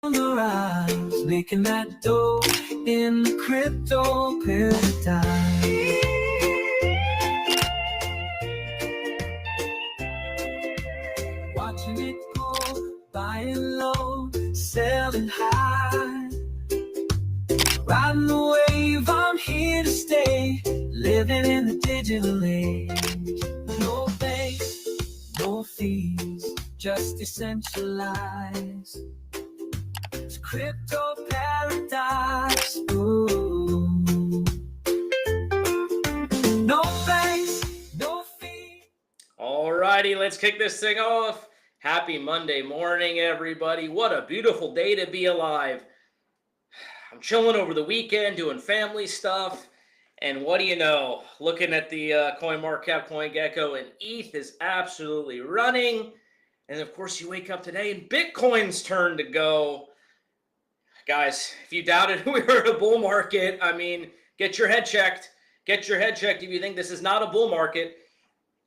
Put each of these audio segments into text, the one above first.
On the rise, making that dough in the crypto paradise. Watching it go, buying low, selling high. Riding the wave, I'm here to stay, living in the digital age. No banks, no fees, just decentralized. It's crypto paradise. Ooh. No banks, no fees. Alrighty, let's kick this thing off. Happy Monday morning, everybody. What a beautiful day to be alive. I'm chilling over the weekend, doing family stuff, and what do you know? Looking at the CoinMarketCap, CoinGecko, and ETH is absolutely running. And of course, you wake up today and Bitcoin's turn to go. Guys, if you doubted we were in a bull market, I mean, get your head checked. Get your head checked if you think this is not a bull market.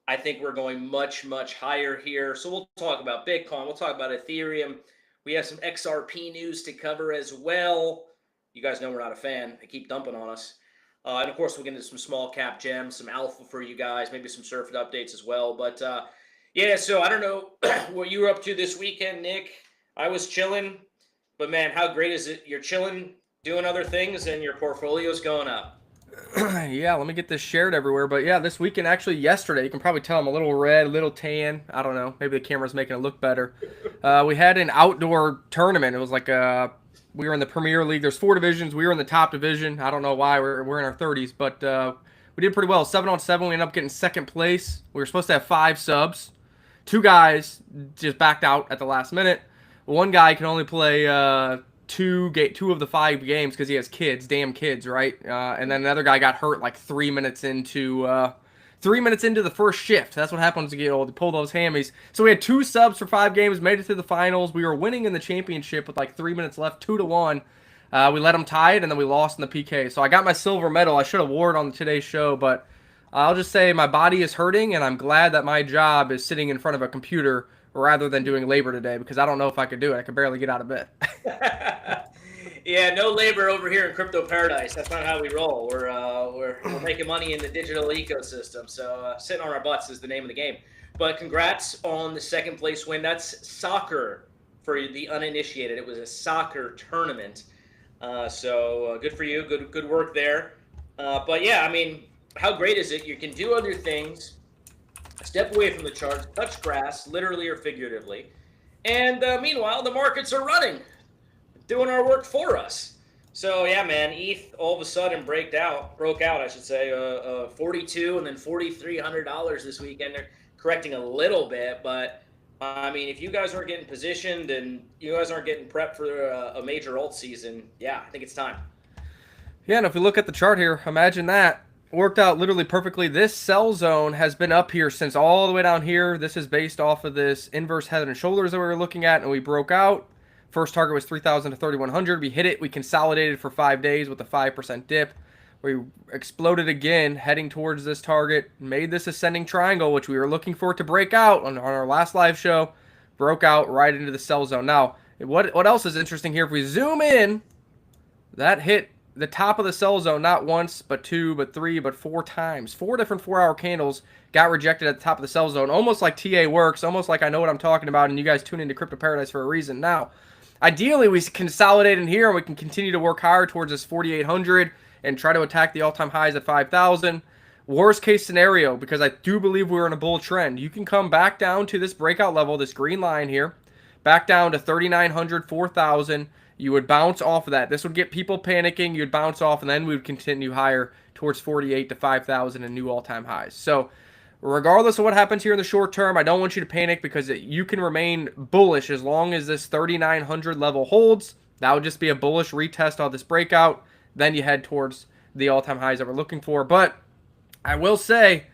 I think we're going much, much higher here. So we'll talk about Bitcoin. We'll talk about Ethereum. We have some XRP news to cover as well. You guys know we're not a fan. They keep dumping on us. And of course, we'll get into some small cap gems, some alpha for you guys, maybe some surf updates as well. But yeah, so I don't know what you were up to this weekend, Nick. I was chilling. But man, how great is it? You're chilling, doing other things, and your portfolio's going up. Yeah, let me get this shared everywhere. But yeah, this weekend, actually yesterday, you can probably tell I'm a little red, a little tan. I don't know. Maybe the camera's making it look better. We had an outdoor tournament. It was like we were in the Premier League. There's 4 divisions. We were in the top division. I don't know why. We're in our 30s, but we did pretty well. 7-on-7, we ended up getting second place. We were supposed to have 5 subs. 2 guys just backed out at the last minute. One guy can only play 2 of the 5 games because he has kids, damn kids, right? And then another guy got hurt like 3 minutes into the first shift. That's what happens to get old. You pull those hammies. So we had 2 subs for 5 games, made it to the finals. We were winning in the championship with like 3 minutes left, 2-1. We let them tie it, and then we lost in the PK. So I got my silver medal. I should have wore it on today's show, but I'll just say my body is hurting, and I'm glad that my job is sitting in front of a computer rather than doing labor today, because I don't know if I could do it. I could barely get out of bed. Yeah, no labor over here in crypto paradise. That's not how we roll. We're making money in the digital ecosystem. So sitting on our butts is the name of the game. But congrats on the second place win. That's soccer for the uninitiated. It was a soccer tournament. So good for you. Good work there. But yeah, I mean, how great is it? You can do other things. Step away from the charts, touch grass, literally or figuratively. And meanwhile, the markets are running, doing our work for us. So yeah, man, ETH all of a sudden broke out, I should say, $42 and then $4,300 this weekend. They're correcting a little bit, but I mean, if you guys aren't getting positioned and you guys aren't getting prepped for a major alt season, yeah, I think it's time. Yeah, and if we look at the chart here, imagine that. Worked out literally perfectly. This sell zone has been up here since all the way down here. This is based off of this inverse head and shoulders that we were looking at, and we broke out. First target was 3,000 to 3,100. We hit it. We consolidated for 5 days with a 5% dip. We exploded again, heading towards this target. Made this ascending triangle, which we were looking for it to break out on our last live show. Broke out right into the sell zone. Now, what else is interesting here? If we zoom in, that hit the top of the sell zone, not once, but 2, but 3, but 4 times. 4 different 4-hour candles got rejected at the top of the sell zone. Almost like TA works, almost like I know what I'm talking about, and you guys tune into Crypto Paradise for a reason. Now, ideally, we consolidate in here, and we can continue to work higher towards this 4,800 and try to attack the all-time highs at 5,000. Worst case scenario, because I do believe we're in a bull trend, you can come back down to this breakout level, this green line here, back down to 3,900, 4,000. You would bounce off of that. This would get people panicking. You'd bounce off, and then we would continue higher towards 48 to 5,000 and new all-time highs. So regardless of what happens here in the short term, I don't want you to panic, because you can remain bullish as long as this 3,900 level holds. That would just be a bullish retest on this breakout. Then you head towards the all-time highs that we're looking for. But I will say,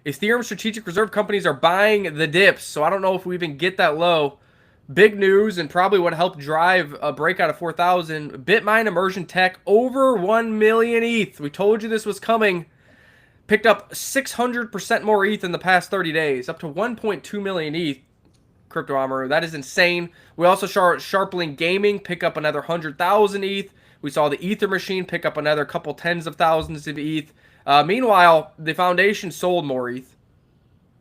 Ethereum strategic reserve companies are buying the dips, so I don't know if we even get that low. Big news, and probably what helped drive a breakout of 4,000. Bitmine Immersion Tech over 1 million ETH. We told you this was coming. Picked up 600% more ETH in the past 30 days, up to 1.2 million ETH. Crypto Amaru. That is insane. We also saw Sharplink Gaming pick up another 100,000 ETH. We saw the Ether Machine pick up another couple tens of thousands of ETH. Meanwhile, the Foundation sold more ETH.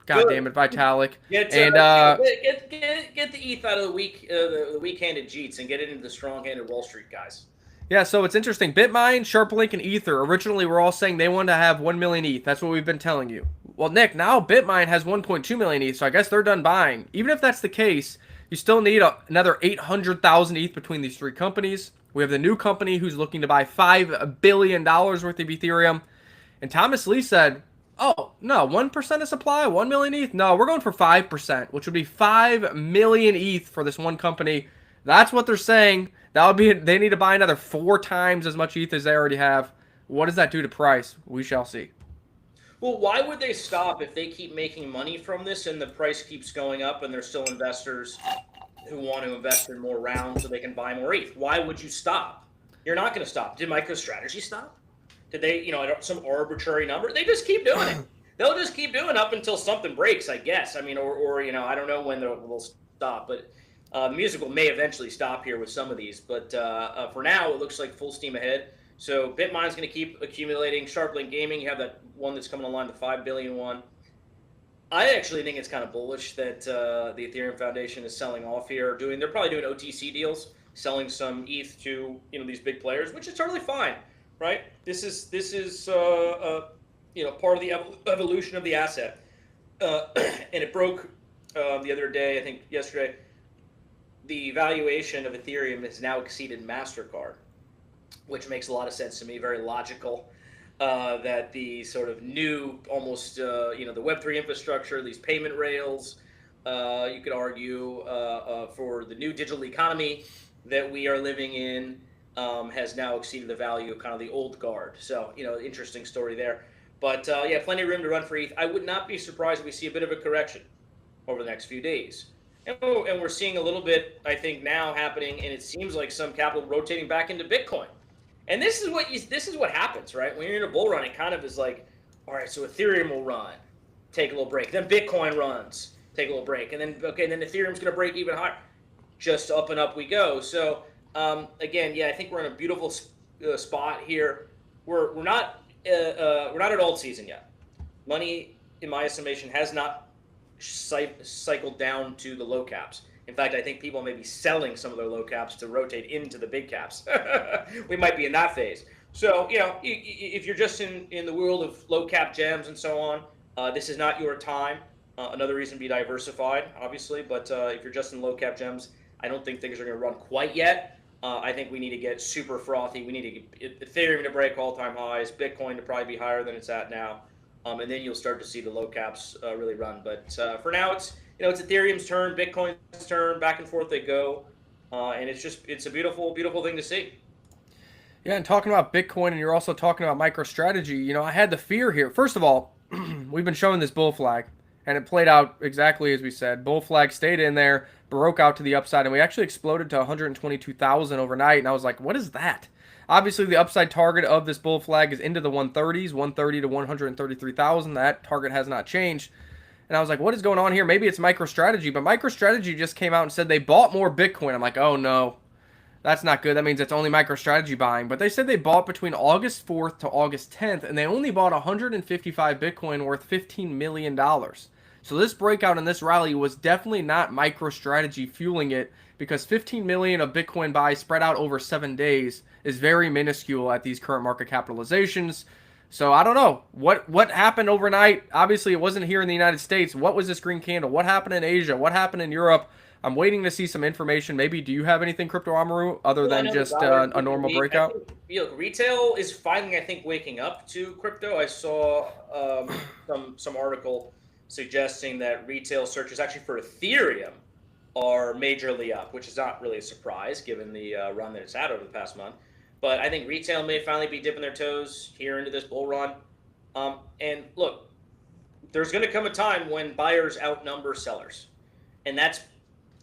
God damn it, Vitalik. Get And get the ETH out of the weak-handed Jeets and get it into the strong-handed Wall Street guys. yeah, so it's interesting. Bitmine, Sharplink, and Ether originally were all saying they wanted to have 1 million ETH. That's what we've been telling you. Well, Nick, now Bitmine has 1.2 million ETH, so I guess they're done buying. Even if that's the case, you still need another 800,000 ETH between these three companies. We have the new company who's looking to buy $5 billion worth of Ethereum. And Thomas Lee said, oh, no, 1% of supply, 1 million ETH? No, we're going for 5%, which would be 5 million ETH for this one company. That's what they're saying. That would be, they need to buy another 4 times as much ETH as they already have. What does that do to price? We shall see. Well, why would they stop if they keep making money from this and the price keeps going up and there's still investors who want to invest in more rounds so they can buy more ETH? Why would you stop? You're not going to stop. Did MicroStrategy stop? Did they, some arbitrary number? They just keep doing it. They'll just keep doing it up until something breaks, I guess. I mean, or I don't know when they'll stop, but the musical may eventually stop here with some of these. But for now, it looks like full steam ahead. So Bitmine's going to keep accumulating. Sharplink Gaming, you have that one that's coming online, the 5 billion one. I actually think it's kind of bullish that the Ethereum Foundation is selling off here. They're probably doing OTC deals, selling some ETH to these big players, which is totally fine, right? This is part of the evolution of the asset, and it broke the other day. I think yesterday. The valuation of Ethereum has now exceeded MasterCard, which makes a lot of sense to me. Very logical that the sort of new, almost the Web3 infrastructure, these payment rails, you could argue for the new digital economy that we are living in has now exceeded the value of kind of the old guard. So interesting story there. But yeah, plenty of room to run for ETH. I would not be surprised if we see a bit of a correction over the next few days. And we're seeing a little bit, I think, now happening, and it seems like some capital rotating back into Bitcoin. And this is what happens, right? When you're in a bull run, it kind of is like, all right, so Ethereum will run, take a little break. Then Bitcoin runs, take a little break. And then Ethereum's going to break even higher. Just up and up we go. So, again, yeah, I think we're in a beautiful spot here. We're not at alt season yet. Money, in my estimation, has not cycled down to the low caps. In fact, I think people may be selling some of their low caps to rotate into the big caps. We might be in that phase. So, if you're just in the world of low cap gems and so on, this is not your time. Another reason to be diversified, obviously. But if you're just in low cap gems, I don't think things are going to run quite yet. I think we need to get super frothy. We need to get Ethereum to break all-time highs, Bitcoin to probably be higher than it's at now. And then you'll start to see the low caps really run. But for now, it's Ethereum's turn, Bitcoin's turn, back and forth they go, and it's a beautiful, beautiful thing to see. Yeah, and talking about Bitcoin, and you're also talking about MicroStrategy. I had the fear here. First of all, we've been showing this bull flag, and it played out exactly as we said. Bull flag stayed in there, broke out to the upside, and we actually exploded to 122,000 overnight. And I was like, what is that? Obviously, the upside target of this bull flag is into the 130s, 130 to 133,000. That target has not changed. And I was like, what is going on here? Maybe it's MicroStrategy. But MicroStrategy just came out and said they bought more Bitcoin. I'm like, oh, no. That's not good. That means it's only MicroStrategy buying. But they said they bought between August 4th to August 10th, and they only bought 155 Bitcoin worth $15 million. So this breakout and this rally was definitely not MicroStrategy fueling it, because 15 million of Bitcoin buys spread out over 7 days is very minuscule at these current market capitalizations. So I don't know what happened overnight. Obviously, it wasn't here in the United States. What was this green candle? What happened in Asia? What happened in Europe? I'm waiting to see some information. Maybe do you have anything, Crypto Amaru, other than just a normal breakout? Retail is finally, I think, waking up to crypto. I saw some article suggesting that retail searches actually for Ethereum are majorly up, which is not really a surprise given the run that it's had over the past month. But I think retail may finally be dipping their toes here into this bull run. And look, there's going to come a time when buyers outnumber sellers, and it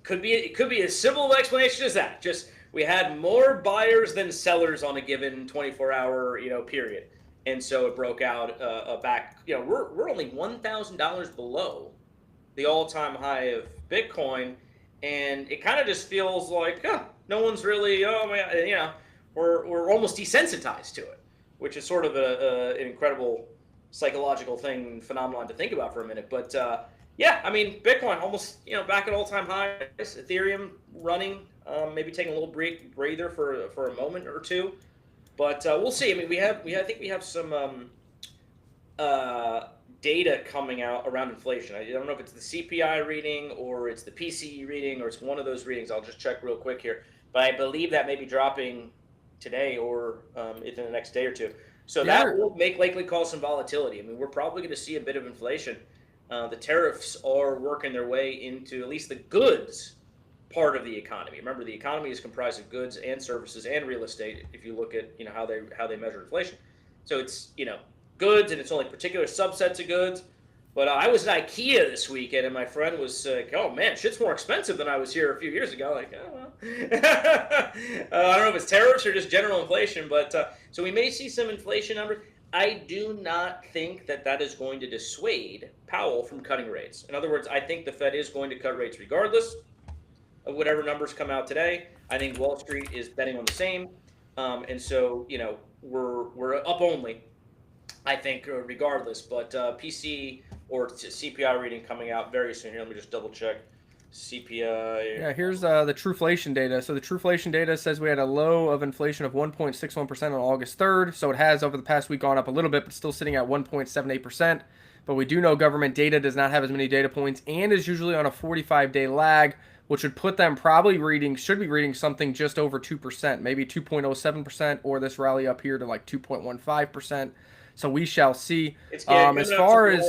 could be as simple of explanation as that. Just we had more buyers than sellers on a given 24-hour period, and so it broke out back. We're only $1,000 below the all-time high of Bitcoin, and it kind of just feels like no one's really, oh man, we're almost desensitized to it, which is sort of an incredible psychological phenomenon to think about for a minute. But yeah, I mean, Bitcoin almost back at all-time highs. Ethereum running, maybe taking a little breather for a moment or two, but we'll see. I mean, I think we have some data coming out around inflation. I don't know if it's the CPI reading or it's the PCE reading or it's one of those readings. I'll just check real quick here, but I believe that may be dropping today or within the next day or two. So that will likely cause some volatility. I mean, we're probably going to see a bit of inflation. The tariffs are working their way into at least the goods part of the economy. Remember, the economy is comprised of goods and services and real estate. If you look at how they measure inflation, so it's goods and it's only particular subsets of goods. But I was at IKEA this weekend, and my friend was like, "Oh man, shit's more expensive than I was here a few years ago." Like, oh well. I don't know if it's tariffs or just general inflation, but so we may see some inflation numbers. I do not think that is going to dissuade Powell from cutting rates. In other words, I think the Fed is going to cut rates regardless of whatever numbers come out today. I think Wall Street is betting on the same, and so we're up only. I think regardless, but PC or CPI reading coming out very soon. Here, let me just double check. CPI. Yeah, here's the Truflation data. So the Truflation data says we had a low of inflation of 1.61% on August 3rd. So it has over the past week gone up a little bit, but still sitting at 1.78%. But we do know government data does not have as many data points and is usually on a 45-day lag, which would put them should be reading something just over 2%, maybe 2.07%, or this rally up here to like 2.15%. So we shall see. As far as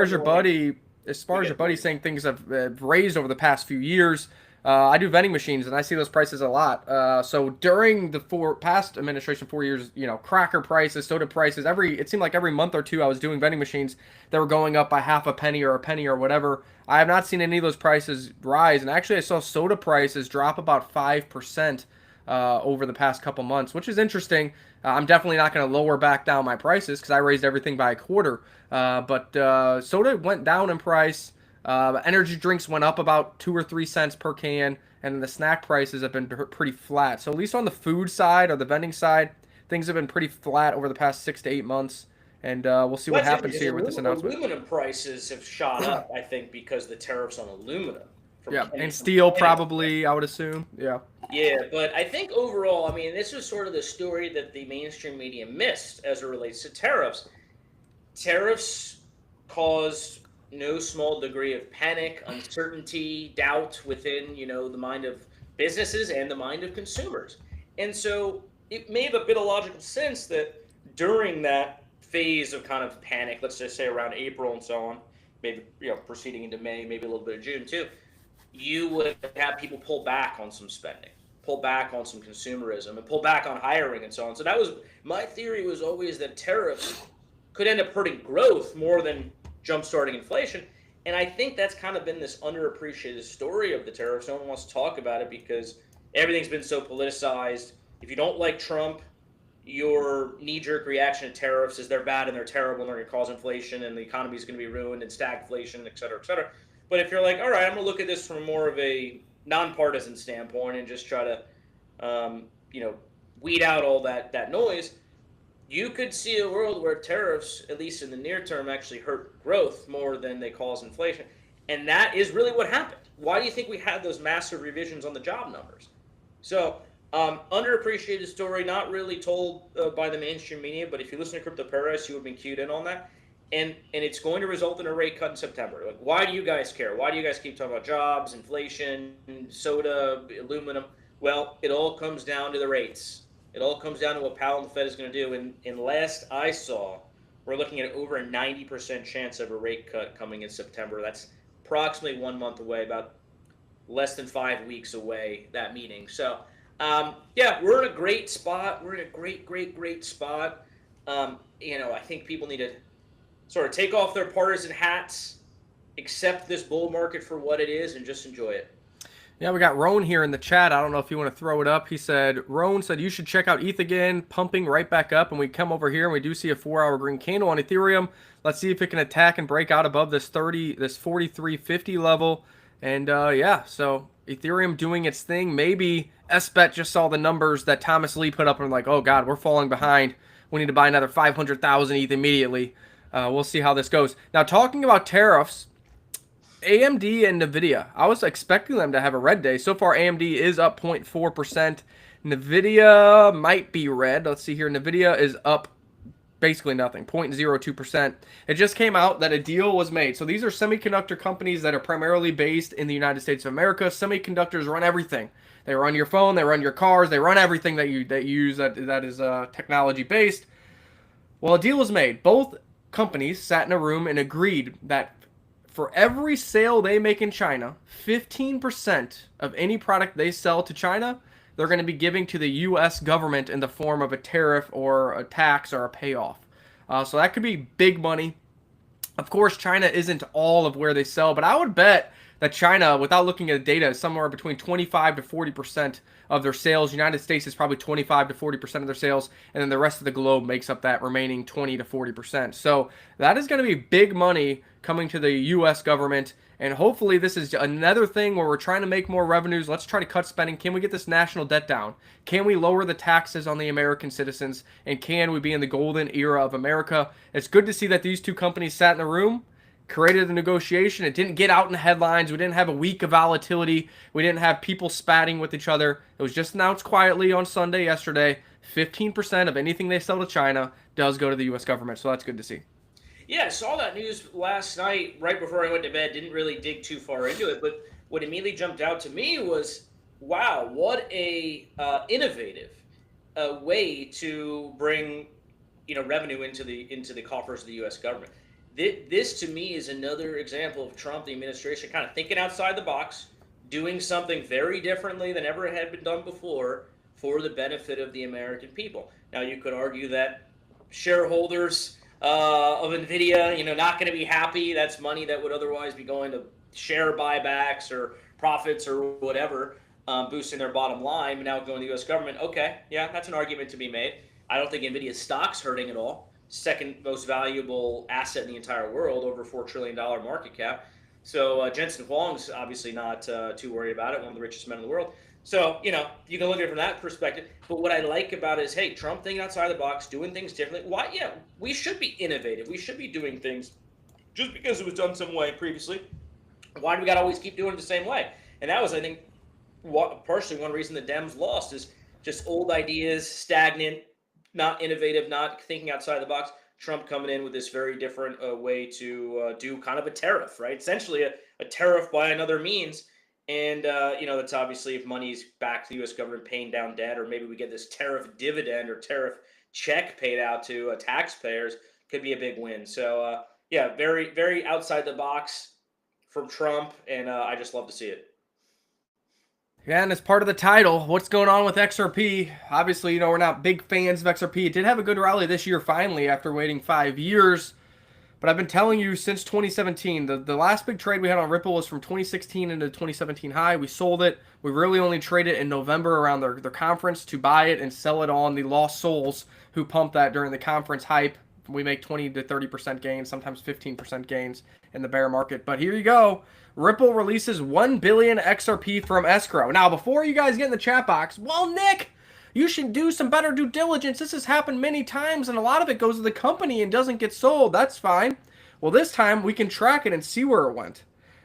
your buddy saying things have raised over the past few years, I do vending machines and I see those prices a lot. So during the past administration, 4 years, cracker prices, soda prices, it seemed like every month or two I was doing vending machines that were going up by half a penny or a penny or whatever. I have not seen any of those prices rise, and actually I saw soda prices drop about 5%. Over the past couple months, which is interesting. I'm definitely not going to lower back down my prices because I raised everything by a quarter. But soda went down in price. Energy drinks went up about 2 or 3 cents per can, and the snack prices have been pretty flat. So at least on the food side or the vending side, things have been pretty flat over the past 6 to 8 months. And we'll see what happens here with this announcement. Aluminum prices have shot up, I think, because the tariffs on aluminum. Yeah, and steel probably, I would assume. Yeah. Yeah, but I think overall, I mean, this is sort of the story that the mainstream media missed as it relates to tariffs. Tariffs cause no small degree of panic, uncertainty, doubt within, the mind of businesses and the mind of consumers. And so it made a bit of logical sense that during that phase of kind of panic, let's just say around April and so on, maybe, proceeding into May, maybe a little bit of June too, you would have people pull back on some spending, pull back on some consumerism, and pull back on hiring and so on. So that was my theory, was always that tariffs could end up hurting growth more than jump-starting inflation. And I think that's kind of been this underappreciated story of the tariffs. No one wants to talk about it because everything's been so politicized. If you don't like Trump, your knee-jerk reaction to tariffs is they're bad and they're terrible and they're going to cause inflation and the economy is going to be ruined and stagflation, et cetera, et cetera. But if you're like, all right, I'm going to look at this from more of a nonpartisan standpoint and just try to, weed out all that noise, you could see a world where tariffs, at least in the near term, actually hurt growth more than they cause inflation. And that is really what happened. Why do you think we had those massive revisions on the job numbers? So, underappreciated story, not really told by the mainstream media, but if you listen to Crypto Paradise, you would have been cued in on that. And it's going to result in a rate cut in September. Like, why do you guys care? Why do you guys keep talking about jobs, inflation, soda, aluminum? Well, it all comes down to the rates. It all comes down to what Powell and the Fed is going to do. And last I saw, we're looking at over a 90% chance of a rate cut coming in September. That's approximately 1 month away, about less than 5 weeks away, that meeting. So, we're in a great spot. We're in a great spot. I think people need to sort of take off their partisan hats, accept this bull market for what it is, and just enjoy it. Yeah, we got Roan here in the chat. I don't know if you want to throw it up. He said, Roan said you should check out ETH again, pumping right back up. And we come over here and we do see a 4-hour green candle on Ethereum. Let's see if it can attack and break out above this 43.50 level. And yeah, so Ethereum doing its thing. Maybe SBET just saw the numbers that Thomas Lee put up and like, oh God, we're falling behind. We need to buy another 500,000 ETH immediately. We'll see how this goes. Now, talking about tariffs, AMD and NVIDIA. I was expecting them to have a red day. So far, AMD is up 0.4%. NVIDIA might be red. Let's see here. NVIDIA is up basically nothing, 0.02%. It just came out that a deal was made. So these are semiconductor companies that are primarily based in the United States of America. Semiconductors run everything. They run your phone, they run your cars, they run everything that you use that is technology based. Well, a deal was made. Both companies sat in a room and agreed that for every sale they make in China, 15% of any product they sell to China, they're going to be giving to the U.S. government in the form of a tariff or a tax or a payoff. So that could be big money. Of course, China isn't all of where they sell, but I would bet that China, without looking at the data, is somewhere between 25 to 40% of their sales. United States is probably 25 to 40% of their sales, and then the rest of the globe makes up that remaining 20 to 40%. So that is going to be big money coming to the U.S. government, and hopefully this is another thing where we're trying to make more revenues. Let's try to cut spending. Can we get this national debt down? Can we lower the taxes on the American citizens? And can we be in the golden era of America? It's good to see that these two companies sat in the room, created the negotiation. It didn't get out in the headlines. We didn't have a week of volatility. We didn't have people spatting with each other. It was just announced quietly on Sunday yesterday. 15% of anything they sell to China does go to the U.S. government, so that's good to see. Yeah, I saw that news last night right before I went to bed. Didn't really dig too far into it, but what immediately jumped out to me was, wow, what a innovative way to bring revenue into the coffers of the U.S. government. This to me is another example of Trump, the administration, kind of thinking outside the box, doing something very differently than ever had been done before for the benefit of the American people. Now, you could argue that shareholders of NVIDIA, not going to be happy. That's money that would otherwise be going to share buybacks or profits or whatever, boosting their bottom line, but now going to the U.S. government. Okay, yeah, that's an argument to be made. I don't think NVIDIA's stock's hurting at all. Second most valuable asset in the entire world, over $4 trillion market cap. So Jensen Huang's obviously not too worried about it, one of the richest men in the world. So, you can look at it from that perspective. But what I like about it is, hey, Trump thinking outside the box, doing things differently. Why? Yeah, we should be innovative. We should be doing things just because it was done some way previously. Why do we got to always keep doing it the same way? And that was, I think, partially one reason the Dems lost is just old ideas, stagnant, not innovative, not thinking outside the box. Trump coming in with this very different way to do kind of a tariff, right? Essentially a tariff by another means. And, that's obviously if money's back to the U.S. government paying down debt, or maybe we get this tariff dividend or tariff check paid out to taxpayers, could be a big win. So, yeah, very, very outside the box from Trump, and I just love to see it. Yeah, and as part of the title, what's going on with XRP? Obviously, we're not big fans of XRP. It did have a good rally this year, finally, after waiting 5 years. But I've been telling you since 2017, the last big trade we had on Ripple was from 2016 into 2017 high. We sold it. We really only traded in November around their conference to buy it and sell it on the lost souls who pumped that during the conference hype. We make 20 to 30% gains, sometimes 15% gains in the bear market. But here you go. Ripple releases 1 billion XRP from escrow. Now, before you guys get in the chat box, well, Nick, you should do some better due diligence. This has happened many times, and a lot of it goes to the company and doesn't get sold. That's fine. Well, this time we can track it and see where it went.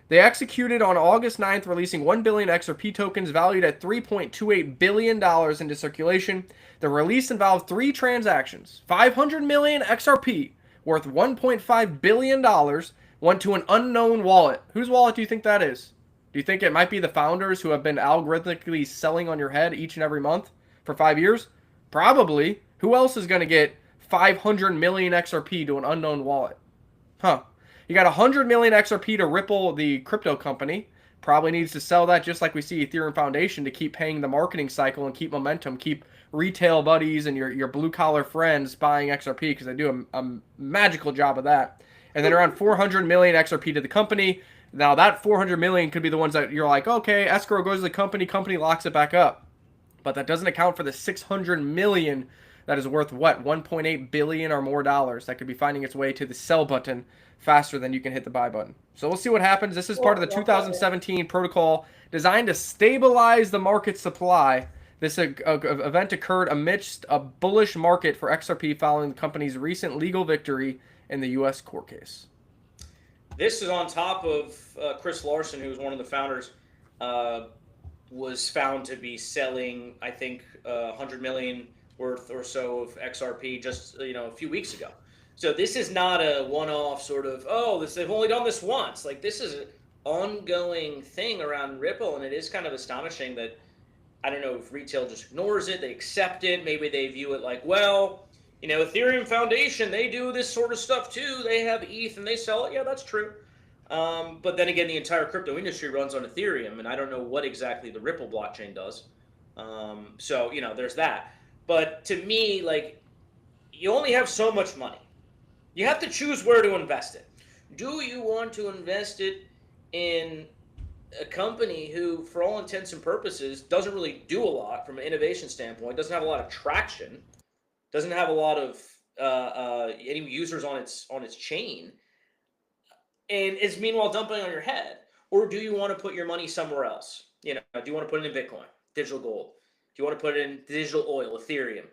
They executed on August 9th, releasing 1 billion XRP tokens valued at $3.28 billion into circulation. The release involved 3 transactions. 500 million XRP, worth $1.5 billion, went to an unknown wallet. Whose wallet do you think that is? Do you think it might be the founders who have been algorithmically selling on your head each and every month for 5 years? Probably. Who else is going to get 500 million XRP to an unknown wallet? Huh. You got 100 million XRP to Ripple, the crypto company. Probably needs to sell that just like we see Ethereum Foundation to keep paying the marketing cycle and keep momentum, keep retail buddies and your blue-collar friends buying XRP because they do a magical job of that. And then around 400 million XRP to the company. Now that 400 million could be the ones that you're like, okay, escrow goes to the company locks it back up. But that doesn't account for the 600 million that is worth what, 1.8 billion or more dollars that could be finding its way to the sell button faster than you can hit the buy button. So we'll see what happens. This is part of the 2017 protocol designed to stabilize the market supply. This event occurred amidst a bullish market for XRP following the company's recent legal victory in the U.S. court case. This is on top of Chris Larson, who was one of the founders, was found to be selling, I think, 100 million worth or so of XRP just a few weeks ago. So this is not a one-off sort of, they've only done this once. Like, this is an ongoing thing around Ripple, and it is kind of astonishing that, I don't know if retail just ignores it, they accept it, maybe they view it like, well, Ethereum Foundation, they do this sort of stuff too. They have ETH and they sell it. Yeah, that's true. But then again, the entire crypto industry runs on Ethereum, and I don't know what exactly the Ripple blockchain does. So, there's that. But to me, like, you only have so much money. You have to choose where to invest it. Do you want to invest it in a company who, for all intents and purposes, doesn't really do a lot from an innovation standpoint, doesn't have a lot of traction, doesn't have a lot of any users on its chain, and is meanwhile dumping on your head? Or do you want to put your money somewhere else? Do you want to put it in Bitcoin, digital gold? Do you want to put it in digital oil, Ethereum?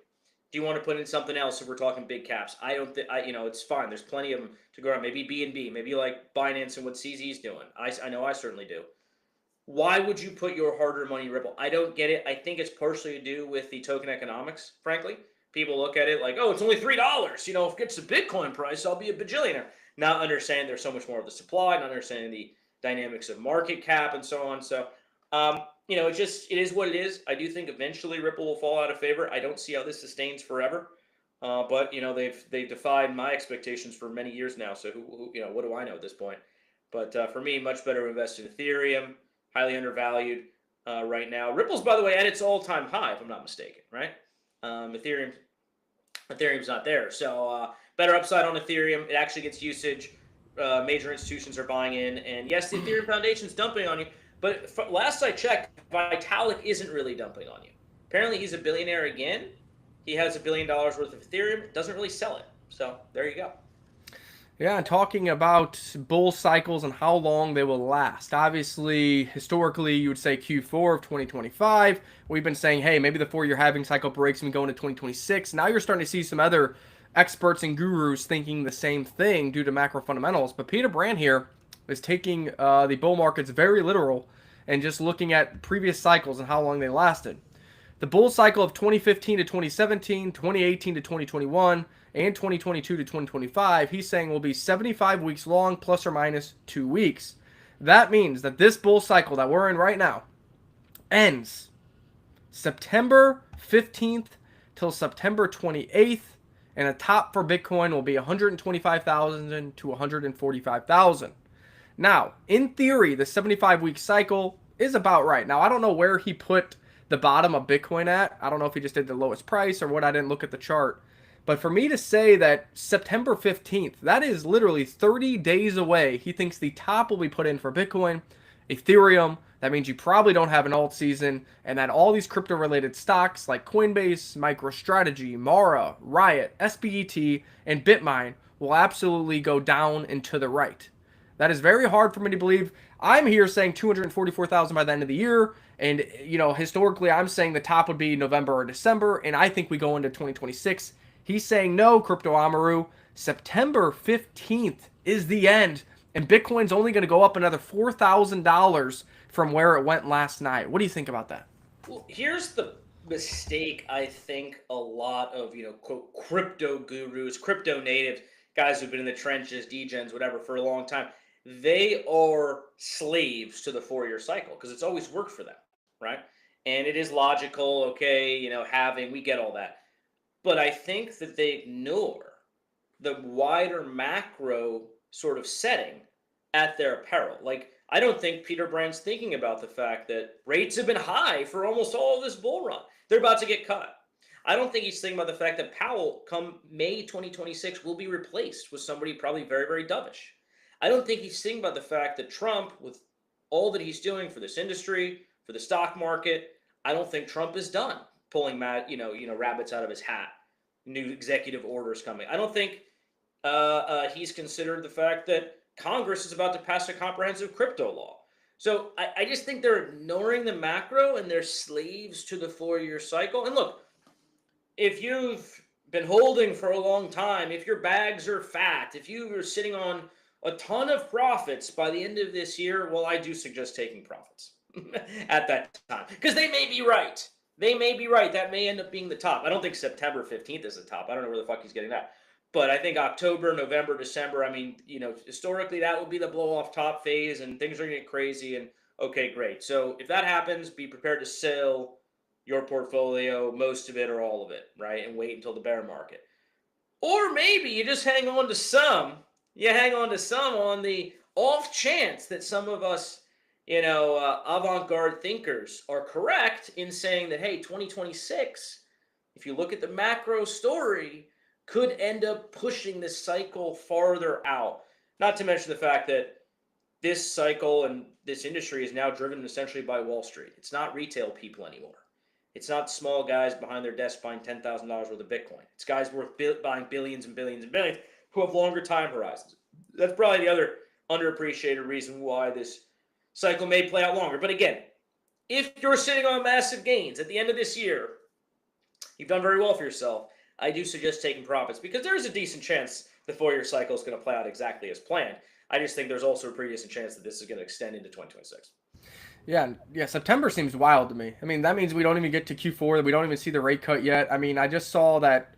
Do you want to put in something else if we're talking big caps? I don't think, it's fine. There's plenty of them to go around. Maybe BNB, maybe you like Binance and what CZ's doing. I know I certainly do. Why would you put your hard-earned money in Ripple? I don't get it. I think it's partially to do with the token economics, frankly. People look at it like, it's only $3. If it gets the Bitcoin price, I'll be a bajillionaire. Not understanding there's so much more of the supply, not understanding the dynamics of market cap and so on. So, it is what it is. I do think eventually Ripple will fall out of favor. I don't see how this sustains forever. But they've defied my expectations for many years now. So who what do I know at this point? But for me, much better to invest in Ethereum, highly undervalued right now. Ripple's, by the way, at its all-time high, if I'm not mistaken, right? Ethereum's not there. So better upside on Ethereum. It actually gets usage. Major institutions are buying in. And yes, the Ethereum Foundation's dumping on you. But last I checked, Vitalik isn't really dumping on you. Apparently, he's a billionaire again. He has $1 billion worth of Ethereum. Doesn't really sell it. So there you go. Yeah, and talking about bull cycles and how long they will last. Obviously, historically, you would say Q4 of 2025. We've been saying, hey, maybe the 4-year halving cycle breaks and we go into 2026. Now you're starting to see some other experts and gurus thinking the same thing due to macro fundamentals. But Peter Brand here is taking the bull markets very literal and just looking at previous cycles and how long they lasted. The bull cycle of 2015 to 2017, 2018 to 2021, and 2022 to 2025, he's saying will be 75 weeks long, plus or minus 2 weeks. That means that this bull cycle that we're in right now ends September 15th till September 28th, and the top for Bitcoin will be 125,000 to 145,000. Now, in theory, the 75-week cycle is about right. Now, I don't know where he put the bottom of Bitcoin at. I don't know if he just did the lowest price or what. I didn't look at the chart. But for me to say that September 15th, that is literally 30 days away, he thinks the top will be put in for Bitcoin, Ethereum. That means you probably don't have an alt season, and that all these crypto-related stocks like Coinbase, MicroStrategy, Mara, Riot, SBET, and Bitmine will absolutely go down and to the right. That is very hard for me to believe. I'm here saying 244,000 by the end of the year. And, historically, I'm saying the top would be November or December. And I think we go into 2026. He's saying, no, Crypto Amaru, September 15th is the end. And Bitcoin's only going to go up another $4,000 from where it went last night. What do you think about that? Well, here's the mistake I think a lot of, quote, crypto gurus, crypto natives, guys who've been in the trenches, degens, whatever, for a long time. They are slaves to the 4-year cycle because it's always worked for them, right? And it is logical, okay, we get all that. But I think that they ignore the wider macro sort of setting at their peril. Like, I don't think Peter Brand's thinking about the fact that rates have been high for almost all of this bull run. They're about to get cut. I don't think he's thinking about the fact that Powell, come May 2026, will be replaced with somebody probably very, very dovish. I don't think he's thinking about the fact that Trump, with all that he's doing for this industry, for the stock market, I don't think Trump is done pulling rabbits out of his hat. New executive orders coming. I don't think he's considered the fact that Congress is about to pass a comprehensive crypto law. So I just think they're ignoring the macro and they're slaves to the 4-year cycle. And look, if you've been holding for a long time, if your bags are fat, if you are sitting on a ton of profits by the end of this year, well, I do suggest taking profits at that time because they may be right. They may be right. That may end up being the top. I don't think September 15th is the top. I don't know where the fuck he's getting that. But I think October, November, December, I mean, historically that would be the blow off top phase and things are going to get crazy. And okay, great. So if that happens, be prepared to sell your portfolio, most of it or all of it, right? And wait until the bear market. Or maybe you just hang on to some. You hang on to some on the off chance that some of us, avant-garde thinkers are correct in saying that, hey, 2026, if you look at the macro story, could end up pushing this cycle farther out. Not to mention the fact that this cycle and this industry is now driven essentially by Wall Street. It's not retail people anymore. It's not small guys behind their desk buying $10,000 worth of Bitcoin. It's guys buying billions and billions and billions who have longer time horizons. That's probably the other underappreciated reason why this cycle may play out longer. But again, if you're sitting on massive gains at the end of this year, you've done very well for yourself. I do suggest taking profits because there is a decent chance the 4-year cycle is going to play out exactly as planned. I just think there's also a pretty decent chance that this is going to extend into 2026. Yeah, September seems wild to me. I mean, that means we don't even get to Q4, that we don't even see the rate cut yet. I mean, I just saw that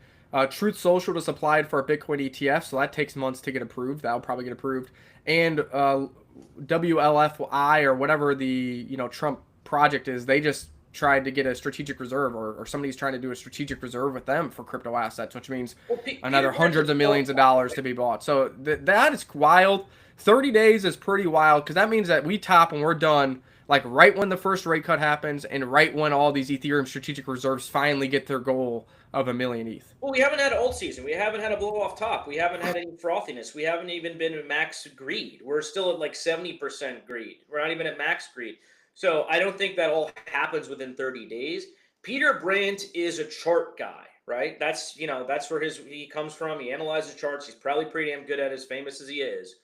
Truth Social just applied for a Bitcoin ETF, so that takes months to get approved. That'll probably get approved. And WLFI or whatever the Trump project is, they just tried to get a strategic reserve, or somebody's trying to do a strategic reserve with them for crypto assets, which means another hundreds of millions of dollars to be bought. So that is wild. 30 days is pretty wild because that means that we top and we're done like right when the first rate cut happens and right when all these Ethereum strategic reserves finally get their goal of 1 million ETH. Well, we haven't had an alt season. We haven't had a blow off top. We haven't had any frothiness. We haven't even been at max greed. We're still at like 70% greed. We're not even at max greed. So I don't think that all happens within 30 days. Peter Brandt is a chart guy, right? That's where he comes from. He analyzes charts. He's probably pretty damn good at it, as famous as he is.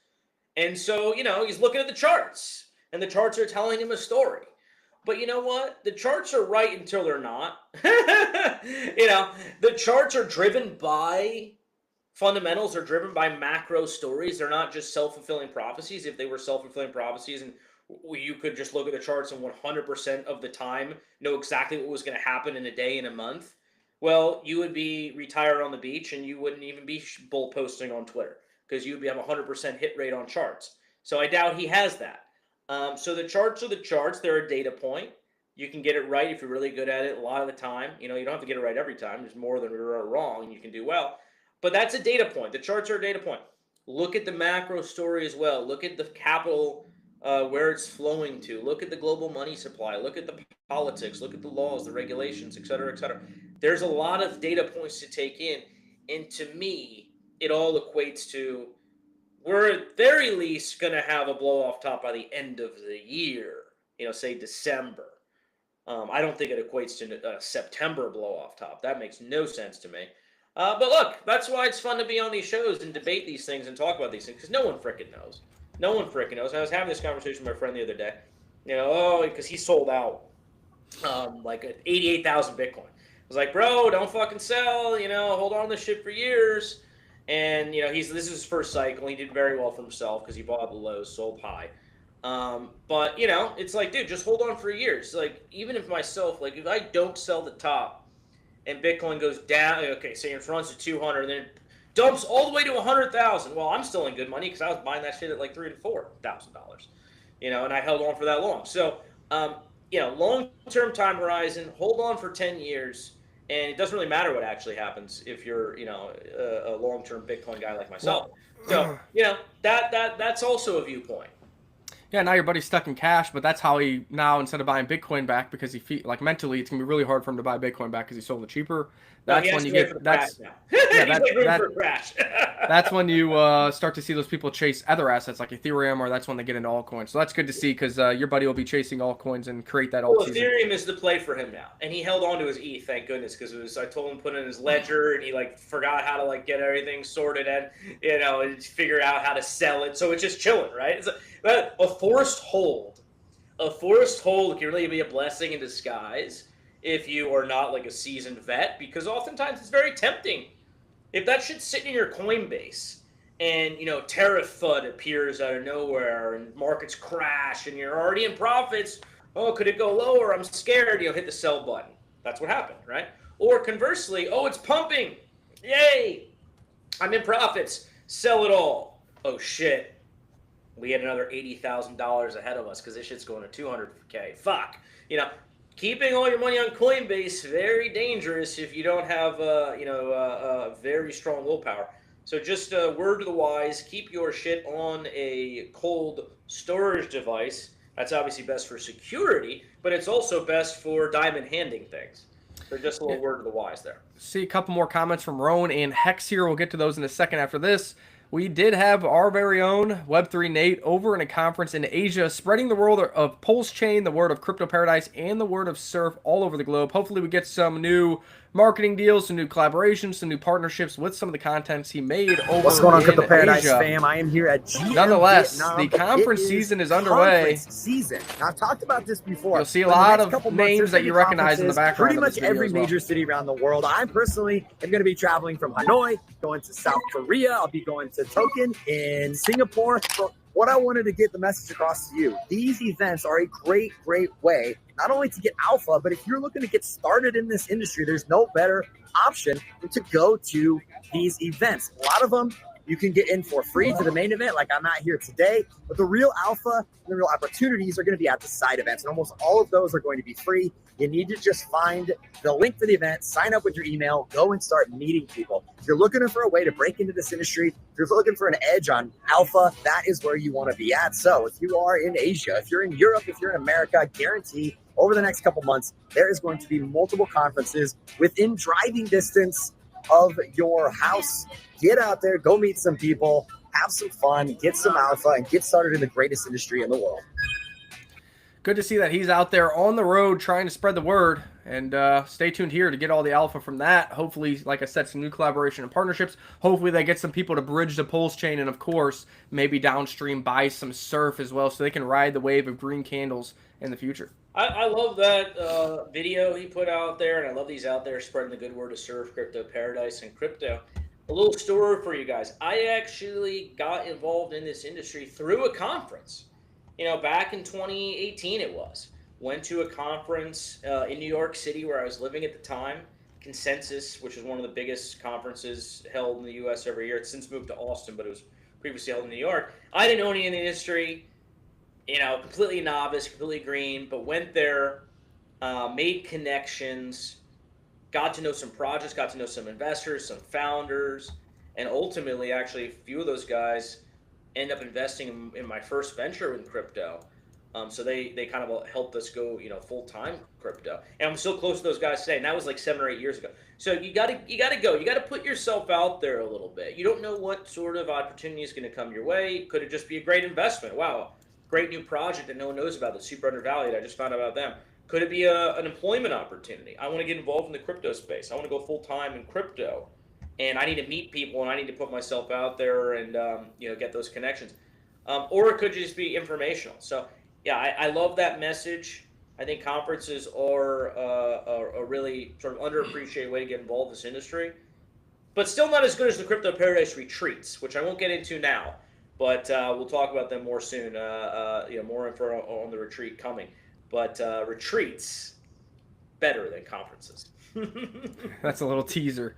And so, he's looking at the charts, and the charts are telling him a story. But you know what? The charts are right until they're not. The charts are driven by fundamentals, are driven by macro stories. They're not just self-fulfilling prophecies. If they were self-fulfilling prophecies and you could just look at the charts and 100% of the time know exactly what was going to happen in a day, in a month, well, you would be retired on the beach and you wouldn't even be bull posting on Twitter because you would have a 100% hit rate on charts. So I doubt he has that. So the charts are the charts. They're a data point. You can get it right if you're really good at it a lot of the time. You don't have to get it right every time. There's more than wrong, and you can do well. But that's a data point. The charts are a data point. Look at the macro story as well. Look at the capital, where it's flowing to. Look at the global money supply. Look at the politics. Look at the laws, the regulations, et cetera, et cetera. There's a lot of data points to take in. And to me, it all equates to we're at very least going to have a blow off top by the end of the year, say December. I don't think it equates to a September blow off top. That makes no sense to me. But look, that's why it's fun to be on these shows and debate these things and talk about these things because no one frickin' knows. No one frickin' knows. I was having this conversation with my friend the other day, because he sold out like 88,000 Bitcoin. I was like, bro, don't fucking sell, hold on to this shit for years. And, this is his first cycle. He did very well for himself because he bought the lows, sold high. But, it's like, dude, just hold on for years. Like, even if myself, like, if I don't sell the top and Bitcoin goes down, okay, say it runs to 200 and then it dumps all the way to 100,000. Well, I'm still in good money because I was buying that shit at like $3,000 to $4,000, and I held on for that long. So, long-term time horizon, hold on for 10 years. And it doesn't really matter what actually happens if you're, a long-term Bitcoin guy like myself. So, that's also a viewpoint. Yeah, now your buddy's stuck in cash, but that's how he now, instead of buying Bitcoin back, because like mentally it's gonna be really hard for him to buy Bitcoin back because he sold it cheaper. No, he That's has when to you wait for get the crash now. yeah, He's like rooting for a crash. that's when you start to see those people chase other assets like Ethereum, or that's when they get into altcoins. So that's good to see, because your buddy will be chasing altcoins and create that alt Well, season. Ethereum is the play for him now, and he held on to his ETH, thank goodness, because I told him to put in his ledger, and he like forgot how to like get everything sorted and and figure out how to sell it. So it's just chilling, right? It's a forced hold. A forced hold can really be a blessing in disguise if you are not like a seasoned vet, because oftentimes it's very tempting. If that shit's sitting in your Coinbase and tariff FUD appears out of nowhere and markets crash and you're already in profits, oh, could it go lower? I'm scared. Hit the sell button. That's what happened, right? Or conversely, oh, it's pumping. Yay! I'm in profits. Sell it all. Oh shit. We had another $80,000 ahead of us because this shit's going to 200K. Fuck. Keeping all your money on Coinbase, very dangerous if you don't have very strong willpower. So just a word to the wise, keep your shit on a cold storage device. That's obviously best for security, but it's also best for diamond handing things. So just a little word to the wise there. See a couple more comments from Roan and Hex here. We'll get to those in a second after this. We did have our very own Web3 Nate over in a conference in Asia, spreading the word of Pulse Chain, the word of Crypto Paradise, and the word of Surf all over the globe. Hopefully we get some new marketing deals, some new collaborations, some new partnerships with some of the contents he made over What's going on, in Crypto Paradise Asia. fam? I am here at GM Nonetheless, Vietnam. the conference season is underway. Conference season. Now, I've talked about this before. You'll see a For the lot next of couple months, names there's that gonna you be recognize in the conferences background pretty of much this video every as well. major city around the world. I personally am going to be traveling from Hanoi, going to South Korea. I'll be going to Token in Singapore. So what I wanted to get the message across to you, these events are a great way not only to get alpha, but if you're looking to get started in this industry, there's no better option than to go to these events. A lot of them you can get in for free to the main event, like I'm at here today, but the real alpha and the real opportunities are going to be at the side events, and almost all of those are going to be free. You need to just find the link for the event, sign up with your email, go and start meeting people. If you're looking for a way to break into this industry, if you're looking for an edge on alpha, that is where you want to be at. So if you are in Asia, if you're in Europe, if you're in America, I guarantee over the next couple months, there is going to be multiple conferences within driving distance of your house. Get out there, go meet some people, have some fun, get some alpha, and get started in the greatest industry in the world. Good to see that he's out there on the road trying to spread the word. And stay tuned here to get all the alpha from that. Hopefully, like I said, some new collaboration and partnerships. Hopefully they get some people to bridge the Pulse chain, and of course, maybe downstream buy some Surf as well, so they can ride the wave of green candles in the future. I love that video he put out there, and I love these out there spreading the good word of Surf, Crypto Paradise, and crypto. A little story for you guys. I actually got involved in this industry through a conference. Back in 2018 it was. Went to a conference in New York City where I was living at the time, Consensus, which is one of the biggest conferences held in the U.S. every year. It's since moved to Austin, but it was previously held in New York. I didn't know any in the industry, completely novice, completely green, but went there, made connections, got to know some projects, got to know some investors, some founders, and ultimately, actually, a few of those guys end up investing in my first venture in crypto. So they kind of helped us go, full-time crypto. And I'm still close to those guys today, and that was like 7 or 8 years ago. So you gotta go. You gotta put yourself out there a little bit. You don't know what sort of opportunity is going to come your way. Could it just be a great investment? Wow, great new project that no one knows about that's super undervalued. I just found out about them. Could it be an employment opportunity? I want to get involved in the crypto space. I want to go full-time in crypto. And I need to meet people, and I need to put myself out there and get those connections. Or it could just be informational. So yeah, I love that message. I think conferences are a really sort of underappreciated way to get involved in this industry, but still not as good as the Crypto Paradise retreats, which I won't get into now, but we'll talk about them more soon. More info on the retreat coming, but retreats better than conferences. That's a little teaser.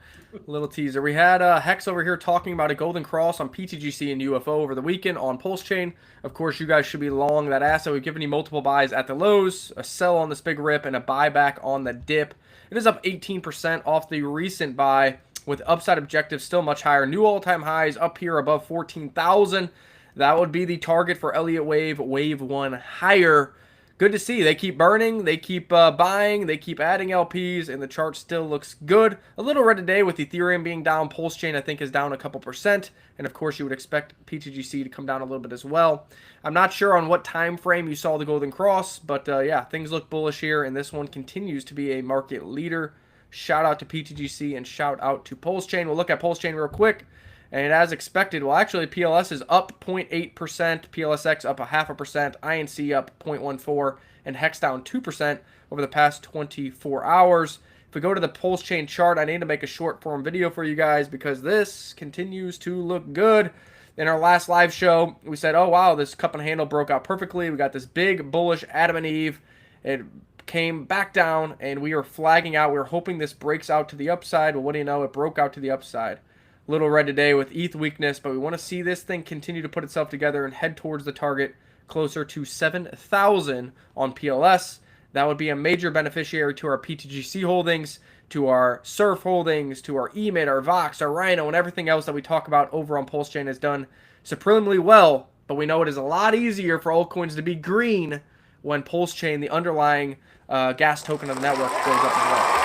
We had Hex over here talking about a golden cross on PTGC and UFO over the weekend on Pulse Chain. Of course, you guys should be long that asset. We've given you multiple buys at the lows, a sell on this big rip, and a buyback on the dip. It is up 18% off the recent buy, with upside objectives still much higher. New all-time highs up here above 14,000. that would be the target for Elliott Wave, Wave 1 higher. Good to see. They keep burning, they keep buying, they keep adding LPs, and the chart still looks good. A little red today with Ethereum being down. Pulse Chain, I think, is down a couple percent. And, of course, you would expect PTGC to come down a little bit as well. I'm not sure on what time frame you saw the Golden Cross, but, yeah, things look bullish here, and this one continues to be a market leader. Shout out to PTGC and shout out to Pulse Chain. We'll look at Pulse Chain real quick. And as expected, well, actually, PLS is up 0.8%, PLSX up 0.5%, INC up 0.14%, and Hex down 2% over the past 24 hours. If we go to the Pulse Chain chart, I need to make a short form video for you guys because this continues to look good. In our last live show, we said, oh, wow, this cup and handle broke out perfectly. We got this big bullish Adam and Eve. It came back down, and we are flagging out. We were hoping this breaks out to the upside. Well, what do you know? It broke out to the upside. Little red today with ETH weakness, but we want to see this thing continue to put itself together and head towards the target closer to 7,000 on PLS. That would be a major beneficiary to our PTGC holdings, to our Surf holdings, to our EMIT, our Vox, our Rhino, and everything else that we talk about over on Pulse Chain has done supremely well, but we know it is a lot easier for altcoins to be green when Pulse Chain, the underlying gas token of the network, goes up as well.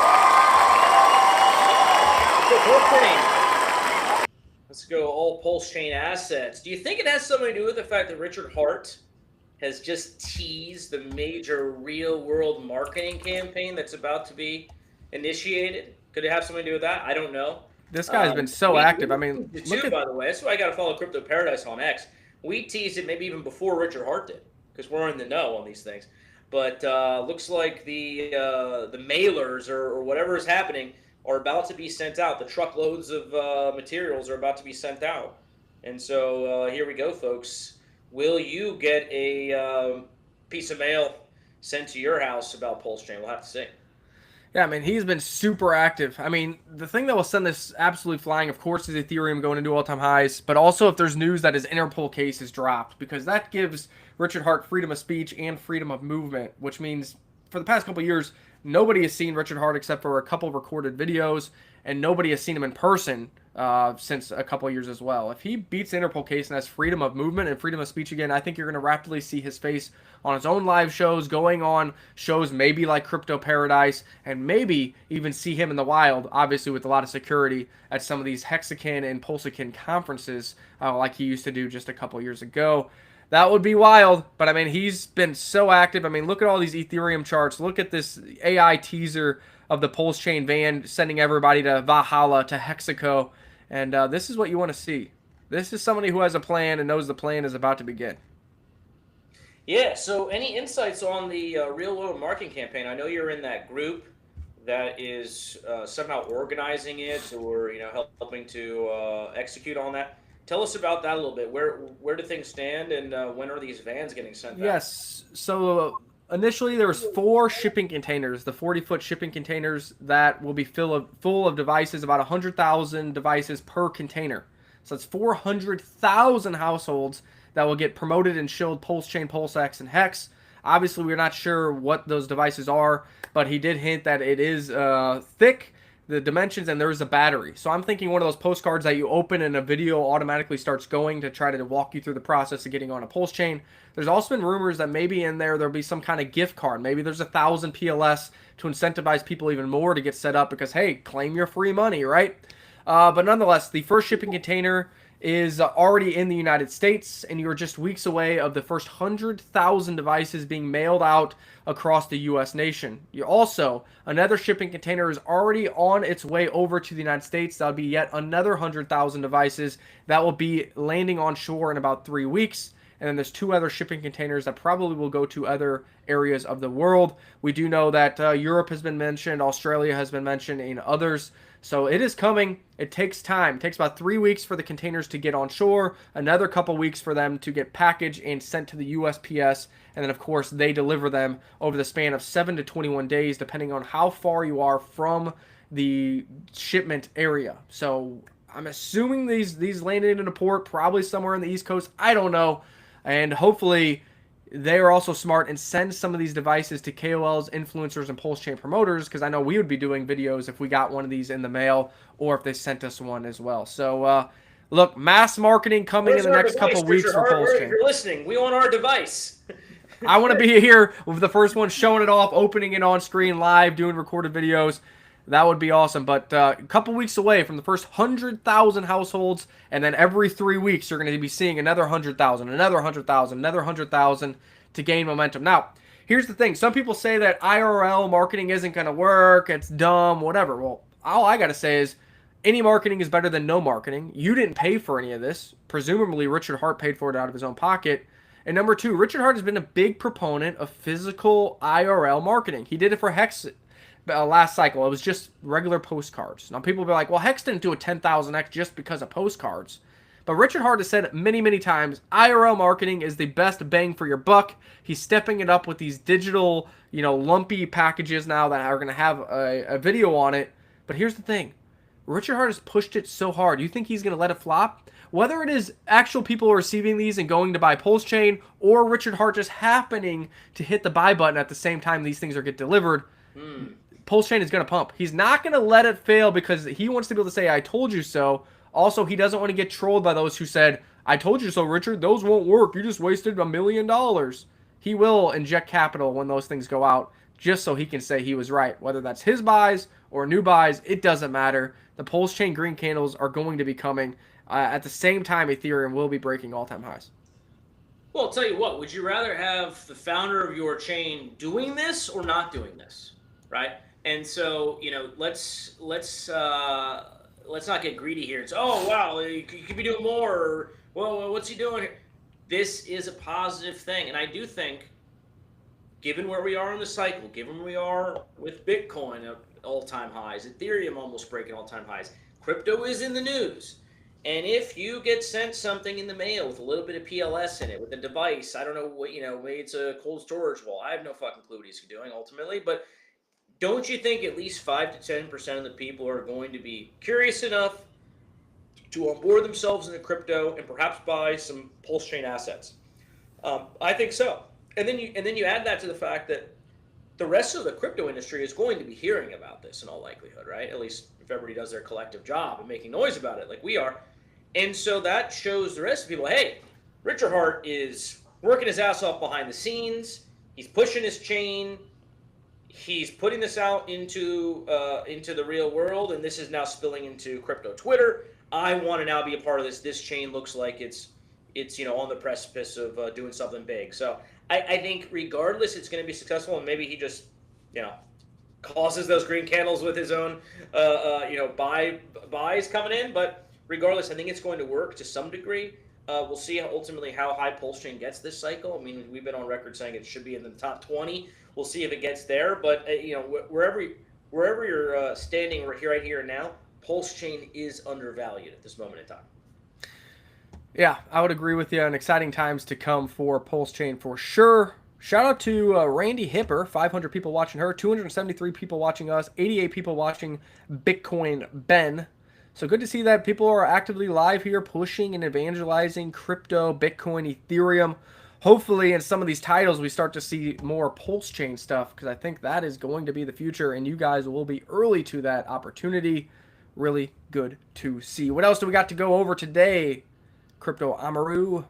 Let's go all Pulse Chain assets. Do you think it has something to do with the fact that Richard Hart has just teased the major real-world marketing campaign that's about to be initiated? Could it have something to do with that? I don't know. This guy's been so active. I mean, look at, by the way, that's why I got to follow Crypto Paradise on X. We teased it maybe even before Richard Hart did because we're in the know on these things. But looks like the mailers or whatever is happening are about to be sent out. The truckloads of materials are about to be sent out. And so here we go, folks. Will you get a piece of mail sent to your house about Pulse Chain? We'll have to see. Yeah, I mean, he's been super active. I mean, the thing that will send this absolutely flying, of course, is Ethereum going into all-time highs, but also if there's news that his Interpol case is dropped, because that gives Richard Hart freedom of speech and freedom of movement, which means for the past couple of years, nobody has seen Richard Hart except for a couple recorded videos, and nobody has seen him in person since a couple of years as well. If he beats the Interpol case and has freedom of movement and freedom of speech again, I think you're going to rapidly see his face on his own live shows, going on shows maybe like Crypto Paradise, and maybe even see him in the wild, obviously with a lot of security, at some of these Hexakin and Pulsikin conferences like he used to do just a couple of years ago. That would be wild, but I mean, he's been so active. I mean, look at all these Ethereum charts. Look at this AI teaser of the Pulse Chain van sending everybody to Valhalla, to Hexaco, and this is what you want to see. This is somebody who has a plan and knows the plan is about to begin. Yeah, so any insights on the real-world marketing campaign? I know you're in that group that is somehow organizing it or helping to execute on that. Tell us about that a little bit. Where do things stand, and when are these vans getting sent out? Yes. So initially there was 4 shipping containers, the 40-foot shipping containers that will be full of devices, about 100,000 devices per container. So it's 400,000 households that will get promoted and shilled Pulse Chain, PulseX, and Hex. Obviously, we're not sure what those devices are, but he did hint that it is thick, the dimensions, and there's a battery. So I'm thinking one of those postcards that you open and a video automatically starts going to try to walk you through the process of getting on a Pulse Chain. There's also been rumors that maybe in there'll be some kind of gift card. Maybe there's 1,000 PLS to incentivize people even more to get set up because, hey, claim your free money, right? But nonetheless, the first shipping container is already in the United States, and you're just weeks away of the first 100,000 devices being mailed out across the U.S. nation. You're also, another shipping container is already on its way over to the United States. That'll be yet another 100,000 devices that will be landing on shore in about 3 weeks. And then there's 2 other shipping containers that probably will go to other areas of the world. We do know that Europe has been mentioned, Australia has been mentioned, and others. So it is coming. It takes time. It takes about 3 weeks for the containers to get on shore, another couple weeks for them to get packaged and sent to the USPS, and then of course they deliver them over the span of 7 to 21 days, depending on how far you are from the shipment area. So I'm assuming these landed in a port, probably somewhere on the East Coast. I don't know. And hopefully they are also smart and send some of these devices to KOLs, influencers, and Pulse Chain promoters, because I know we would be doing videos if we got one of these in the mail or if they sent us one as well. So Look, mass marketing coming Where's in the our next device, couple weeks Richard for Hart? Pulse If Chain. you're listening, we want our device. I want to be here with the first one showing it off, opening it on screen live, doing recorded videos. That would be awesome. But a couple weeks away from the first 100,000 households, and then every 3 weeks you're going to be seeing another 100,000, another 100,000, another 100,000 to gain momentum. Now, here's the thing. Some people say that IRL marketing isn't going to work. It's dumb, whatever. Well, all I got to say is any marketing is better than no marketing. You didn't pay for any of this. Presumably, Richard Hart paid for it out of his own pocket. And number two, Richard Hart has been a big proponent of physical IRL marketing. He did it for Hex last cycle. It was just regular postcards. Now, people will be like, well, Hex didn't do a 10,000x just because of postcards. But Richard Hart has said many, many times, IRL marketing is the best bang for your buck. He's stepping it up with these digital, lumpy packages now that are going to have a video on it. But here's the thing. Richard Hart has pushed it so hard. You think he's going to let it flop? Whether it is actual people receiving these and going to buy Pulse Chain, or Richard Hart just happening to hit the buy button at the same time these things are get delivered, Pulse Chain is going to pump. He's not going to let it fail because he wants to be able to say, I told you so. Also, he doesn't want to get trolled by those who said, I told you so, Richard. Those won't work. You just wasted $1 million. He will inject capital when those things go out just so he can say he was right. Whether that's his buys or new buys, it doesn't matter. The Pulse Chain green candles are going to be coming. At the same time, Ethereum will be breaking all-time highs. Well, I'll tell you what. Would you rather have the founder of your chain doing this or not doing this, right? And so, let's not get greedy here. It's, oh, wow, you could be doing more. Or, well, what's he doing here? This is a positive thing. And I do think, given where we are in the cycle, given where we are with Bitcoin at all-time highs, Ethereum almost breaking all-time highs, crypto is in the news. And if you get sent something in the mail with a little bit of PLS in it, with a device, I don't know what, maybe it's a cold storage wall. I have no fucking clue what he's doing ultimately. But don't you think at least 5 to 10% of the people are going to be curious enough to onboard themselves into crypto and perhaps buy some Pulse Chain assets? I think so. And then you add that to the fact that the rest of the crypto industry is going to be hearing about this in all likelihood, right? At least if everybody does their collective job and making noise about it like we are. And so that shows the rest of people, hey, Richard Hart is working his ass off behind the scenes. He's pushing his chain. He's putting this out into the real world, and this is now spilling into crypto Twitter. I want to now be a part of this. This chain looks like it's on the precipice of doing something big. So I think regardless, it's going to be successful, and maybe he just causes those green candles with his own buys coming in. But regardless, I think it's going to work to some degree. We'll see ultimately how high Pulse Chain gets this cycle. I mean, we've been on record saying it should be in the top 20. We'll see if it gets there. But wherever you're standing right here and now, Pulse Chain is undervalued at this moment in time. Yeah, I would agree with you. And exciting times to come for Pulse Chain for sure. Shout out to Randy Hipper, 500 people watching her, 273 people watching us, 88 people watching Bitcoin Ben. So good to see that people are actively live here pushing and evangelizing crypto, Bitcoin, Ethereum. Hopefully in some of these titles we start to see more Pulse Chain stuff because I think that is going to be the future and you guys will be early to that opportunity. Really good to see. What else do we got to go over today, Crypto Amaru?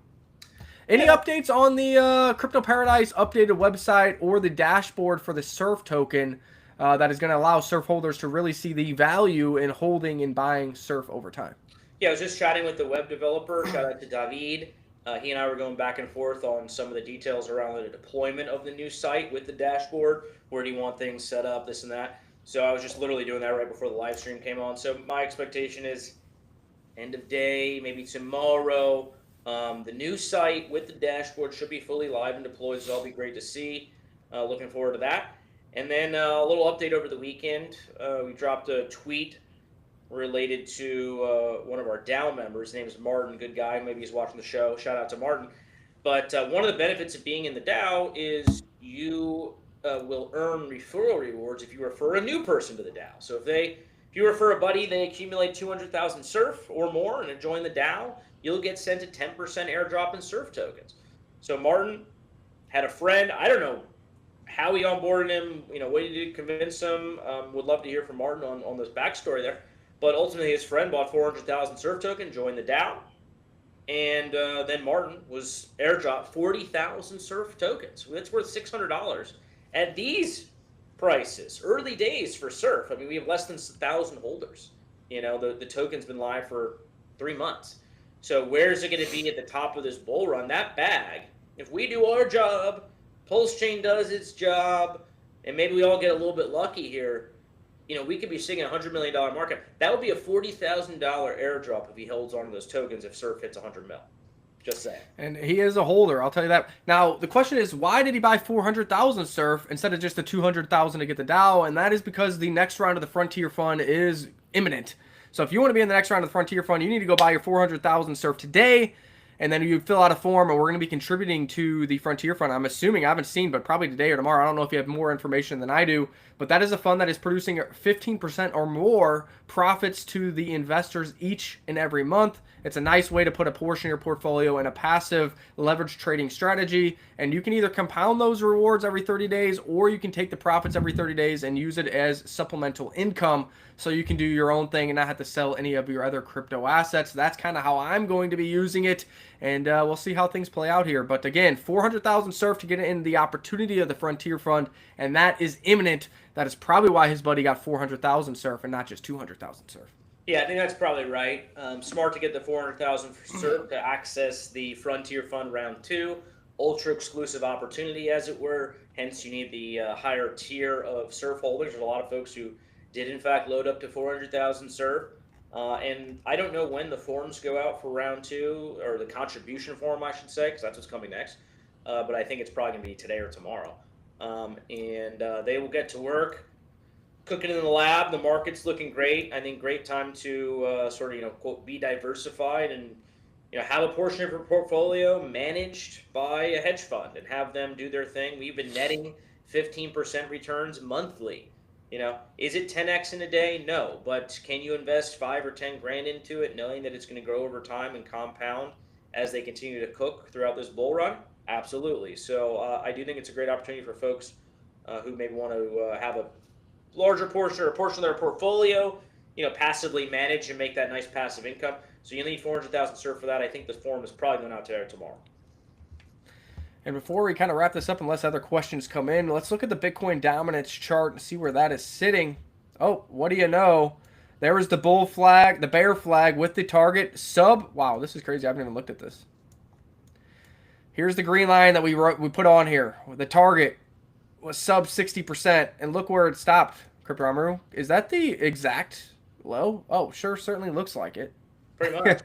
Any updates on the Crypto Paradise updated website or the dashboard for the Surf token that is going to allow Surf holders to really see the value in holding and buying Surf over time? Yeah, I was just chatting with the web developer. Shout out to David. He and I were going back and forth on some of the details around the deployment of the new site with the dashboard. Where do you want things set up, this and that. So I was just literally doing that right before the live stream came on. So my expectation is end of day, maybe tomorrow. The new site with the dashboard should be fully live and deployed, so that'll be great to see. Looking forward to that. And then a little update over the weekend. We dropped a tweet related to one of our DAO members. His name is Martin, good guy. Maybe he's watching the show. Shout out to Martin. But one of the benefits of being in the DAO is you will earn referral rewards if you refer a new person to the DAO. So if you refer a buddy, they accumulate 200,000 Surf or more and join the DAO, you'll get sent a 10% airdrop in Surf tokens. So Martin had a friend. I don't know how he onboarded him, what he did to convince him. Would love to hear from Martin on this backstory there. But ultimately, his friend bought 400,000 Surf token, joined the DAO, and then Martin was airdropped 40,000 Surf tokens. That's worth $600 at these prices. Early days for Surf. I mean, we have less than 1,000 holders. You know, the token's been live for 3 months. So where's it going to be at the top of this bull run? That bag, if we do our job, Pulse Chain does its job, and maybe we all get a little bit lucky here, you know, we could be seeing a $100 million market. That would be a $40,000 airdrop if he holds on to those tokens if Surf hits 100 mil. Just saying. And he is a holder, I'll tell you that. Now, the question is, why did he buy 400,000 Surf instead of just the 200,000 to get the DAO? And that is because the next round of the Frontier Fund is imminent. So if you want to be in the next round of the Frontier Fund, you need to go buy your 400,000 Surf today, and then you fill out a form, and we're going to be contributing to the Frontier Fund. I'm assuming, I haven't seen, but probably today or tomorrow. I don't know if you have more information than I do, but that is a fund that is producing 15% or more profits to the investors each and every month. It's a nice way to put a portion of your portfolio in a passive leverage trading strategy, and you can either compound those rewards every 30 days, or you can take the profits every 30 days and use it as supplemental income so you can do your own thing and not have to sell any of your other crypto assets. That's kind of how I'm going to be using it, and we'll see how things play out here. But again, 400,000 Surf to get in the opportunity of the Frontier Fund, and that is imminent. That is probably why his buddy got 400,000 Surf and not just 200,000 Surf. Yeah, I think that's probably right. Smart to get the 400,000 for Surf to access the Frontier Fund Round 2. Ultra exclusive opportunity, as it were. Hence, you need the higher tier of Surf holders. There's a lot of folks who did, in fact, load up to 400,000 Surf. And I don't know when the forms go out for Round 2, or the contribution form, I should say, because that's what's coming next. But I think it's probably going to be today or tomorrow. They will get to work cooking in the lab. The market's looking great. I think great time to sort of, you know, quote, be diversified and, you know, have a portion of your portfolio managed by a hedge fund and have them do their thing. We've been netting 15% returns monthly. You know, is it 10x in a day? No, but can you invest 5 or 10 grand into it, knowing that it's going to grow over time and compound as they continue to cook throughout this bull run? Absolutely. So I do think it's a great opportunity for folks who maybe want to have a larger portion or a portion of their portfolio, you know, passively manage and make that nice passive income. So you need 400,000 Surf for that. I think this form is probably going out today or tomorrow. And before we kind of wrap this up, unless other questions come in, let's look at the Bitcoin dominance chart and see where that is sitting. Oh, what do you know? There was the bull flag, the bear flag with the target sub. Wow, this is crazy. I haven't even looked at this. Here's the green line that we put on here. The target was sub 60%, and look where it stopped. Crypto Amaru, is that the exact low? Oh, sure, certainly looks like it. Pretty much.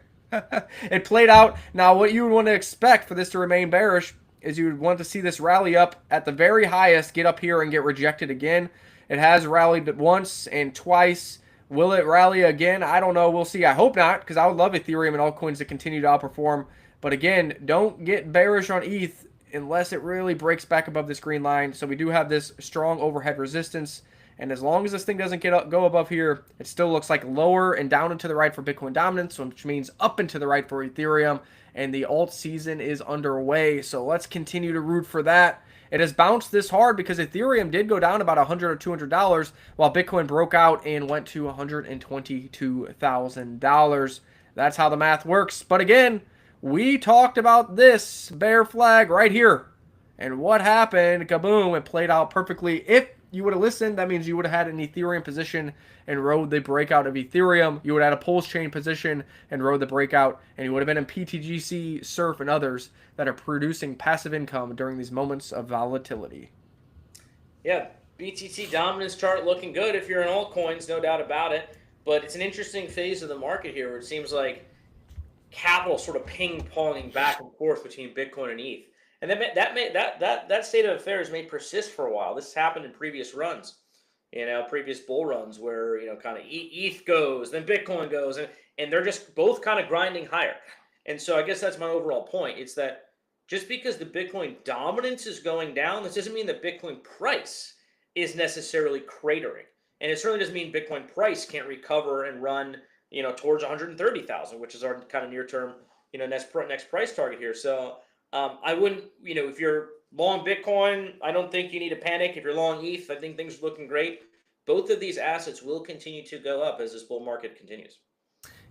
It played out. Now, what you would want to expect for this to remain bearish is you would want to see this rally up at the very highest, get up here and get rejected again. It has rallied once and twice. Will it rally again? I don't know. We'll see. I hope not, because I would love Ethereum and altcoins to continue to outperform. But again, don't get bearish on ETH unless it really breaks back above this green line. So we do have this strong overhead resistance. And as long as this thing doesn't go above here, it still looks like lower and down and to the right for Bitcoin dominance, which means up and to the right for Ethereum. And the alt season is underway. So let's continue to root for that. It has bounced this hard because Ethereum did go down about $100 or $200 while Bitcoin broke out and went to $122,000. That's how the math works. But again, we talked about this bear flag right here. And what happened? Kaboom, it played out perfectly. If you would have listened, that means you would have had an Ethereum position and rode the breakout of Ethereum. You would have had a Pulse Chain position and rode the breakout. And you would have been in PTGC, Surf, and others that are producing passive income during these moments of volatility. Yeah, BTC dominance chart looking good if you're in altcoins, no doubt about it. But it's an interesting phase of the market here where it seems like capital sort of ping-ponging back and forth between Bitcoin and ETH. And that state of affairs may persist for a while. This has happened in previous runs, you know, previous bull runs where, you know, kind of ETH goes, then Bitcoin goes, and they're just both kind of grinding higher. And so I guess that's my overall point. It's that just because the Bitcoin dominance is going down, this doesn't mean that Bitcoin price is necessarily cratering. And it certainly doesn't mean Bitcoin price can't recover and run, you know, towards 130,000, which is our kind of near-term, you know, next price target here. So I wouldn't, you know, if you're long Bitcoin, I don't think you need to panic. If you're long ETH, I think things are looking great. both of these assets will continue to go up as this bull market continues.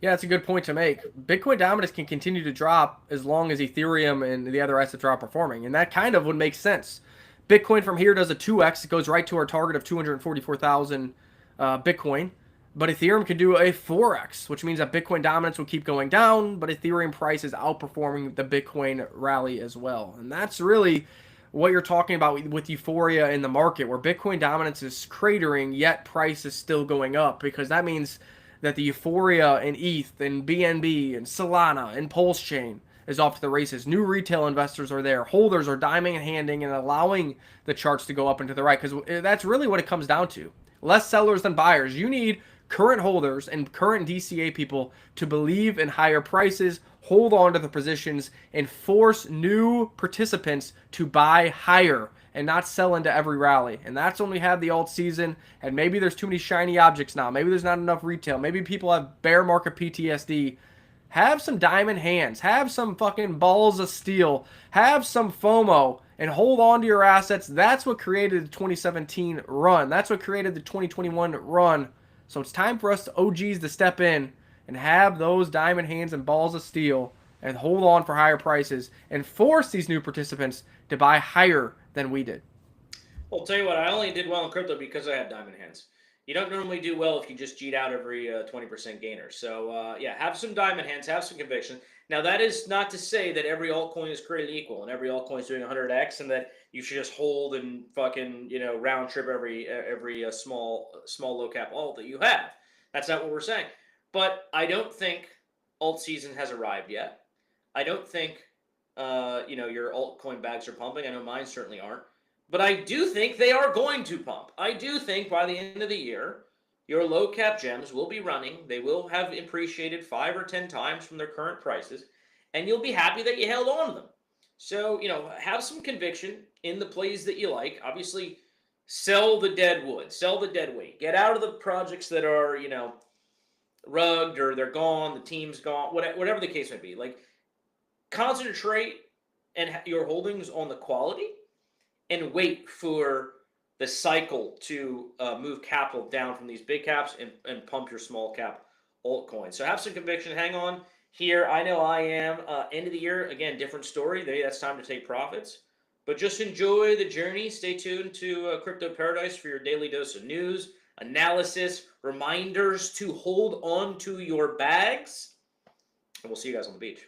Yeah, that's a good point to make. Bitcoin dominance can continue to drop as long as Ethereum and the other assets are outperforming, and that kind of would make sense. Bitcoin from here does a 2x. It goes right to our target of 244,000 Bitcoin. But Ethereum can do a 4x, which means that Bitcoin dominance will keep going down, but Ethereum price is outperforming the Bitcoin rally as well. And that's really what you're talking about with euphoria in the market, where Bitcoin dominance is cratering, yet price is still going up, because that means that the euphoria in ETH and BNB and Solana and Pulse Chain is off to the races. New retail investors are there. Holders are diming and handing and allowing the charts to go up and to the right, because that's really what it comes down to. Less sellers than buyers. You need current holders and current DCA people to believe in higher prices, hold on to the positions, and force new participants to buy higher and not sell into every rally. And that's when we have the alt season, and maybe there's too many shiny objects now. Maybe there's not enough retail. Maybe people have bear market PTSD. Have some diamond hands. Have some fucking balls of steel. Have some FOMO and hold on to your assets. That's what created the 2017 run. That's what created the 2021 run. So it's time for us OGs to step in and have those diamond hands and balls of steel and hold on for higher prices and force these new participants to buy higher than we did. Well, I'll tell you what, I only did well in crypto because I had diamond hands. You don't normally do well if you just cheat out every 20% gainer. So, yeah, have some diamond hands, have some conviction. Now, that is not to say that every altcoin is created equal and every altcoin is doing 100x and that you should just hold and fucking, round trip every small low cap alt that you have. That's not what we're saying. But I don't think alt season has arrived yet. I don't think, your altcoin bags are pumping. I know mine certainly aren't. But I do think they are going to pump. I do think by the end of the year, your low cap gems will be running. They will have appreciated 5 or 10 times from their current prices, and you'll be happy that you held on to them. So, have some conviction in the plays that you like. Obviously, sell the dead wood, sell the dead weight. Get out of the projects that are, rugged or they're gone, the team's gone, whatever the case may be. Like, concentrate and your holdings on the quality and wait for the cycle to move capital down from these big caps and pump your small cap altcoins. So have some conviction. Hang on here. I know I am. End of the year, again, different story. That's time to take profits. But just enjoy the journey. Stay tuned to Crypto Paradise for your daily dose of news, analysis, reminders to hold on to your bags. And we'll see you guys on the beach.